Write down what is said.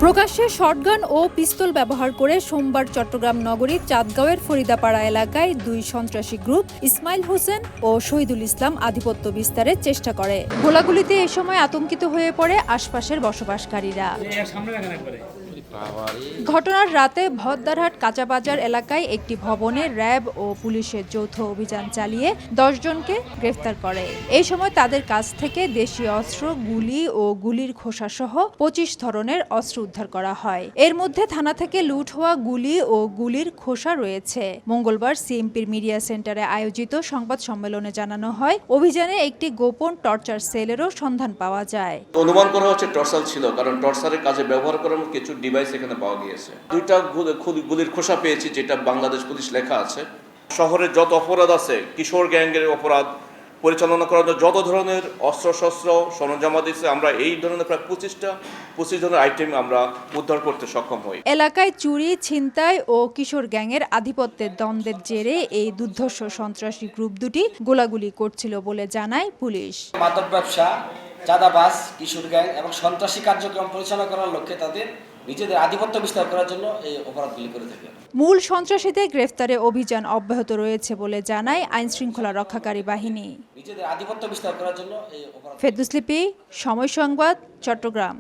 প্রকাশ্যে শটগান ও পিস্তল ব্যবহার করে সোমবার চট্টগ্রাম নগরীর চাঁদগাঁওয়ের ফরিদাপাড়া এলাকায় দুই সন্ত্রাসী গ্রুপ ইসমাইল হোসেন ও শহীদুল ইসলাম আধিপত্য বিস্তারের চেষ্টা করে। গোলাগুলিতে এ সময় আতঙ্কিত হয়ে পড়ে আশপাশের বসবাসকারীরা। ঘটনার রাতে ভদ্দারহাট কাঁচাবাজার এলাকায় একটি ভবনে র্যাব ও পুলিশের যৌথ অভিযান চালিয়ে 10 জনকে গ্রেফতার করে। এই সময় তাদের কাছ থেকে দেশীয় অস্ত্র, গুলি ও গুলির খোসাসহ 25 ধরনের অস্ত্র উদ্ধার করা হয়। এর মধ্যে থানা থেকে লুট হওয়া গুলি ও গুলির খোসা রয়েছে। মঙ্গলবার সিএমপির মিডিয়া সেন্টারে আয়োজিত সংবাদ সম্মেলনে জানানো হয়, অভিযানে একটি গোপন টর্চার সেলেরও সন্ধান পাওয়া যায়। অনুমান করা হচ্ছে টর্চার ছিল, কারণ টর্চারের কাজে ব্যবহার করার মতো কিছু ডিভাইস এখানে পাওয়া গিয়েছে। দুইটা গুলির খোসা পেয়েছি, যেটা বাংলাদেশ পুলিশ লেখা আছে। শহরে যত অপরাধ আছে, কিশোর গ্যাংয়ের অপরাধ পরিচালনা করার জন্য যত ধরনের অস্ত্রশস্ত্র সরঞ্জাম দিচ্ছে, আমরা এই ধরনের প্রায় 25 ধরনের আইটেম আমরা উদ্ধার করতে সক্ষম হই। এলাকায় চুরি, ছিনতাই ও কিশোর গ্যাংয়ের আধিপত্যের দ্বন্দ্বের জেরে এই দুর্ধর্ষ সন্ত্রাসী গ্রুপ দুটি গোলাগুলি করছিল বলে জানায় পুলিশ। মাদক ব্যবসা, চাঁদাবাজ, কিশোর গ্যাং এবং সন্ত্রাসী কার্যক্রম পরিচালনা করার লক্ষ্যে তাদের নিজেদের আধিপত্য বিস্তার করার জন্য এই অপরাধগুলি করে থাকে। মূল সন্ত্রাসীদের গ্রেফতারে অভিযান অব্যাহত রয়েছে বলে জানায় আইনশৃঙ্খলা রক্ষাকারী বাহিনী। নিজেদের আধিপত্য বিস্তার করার জন্য এই অপরাধ। ফেরদৌস লিপি, সময় সংবাদ, চট্টগ্রাম।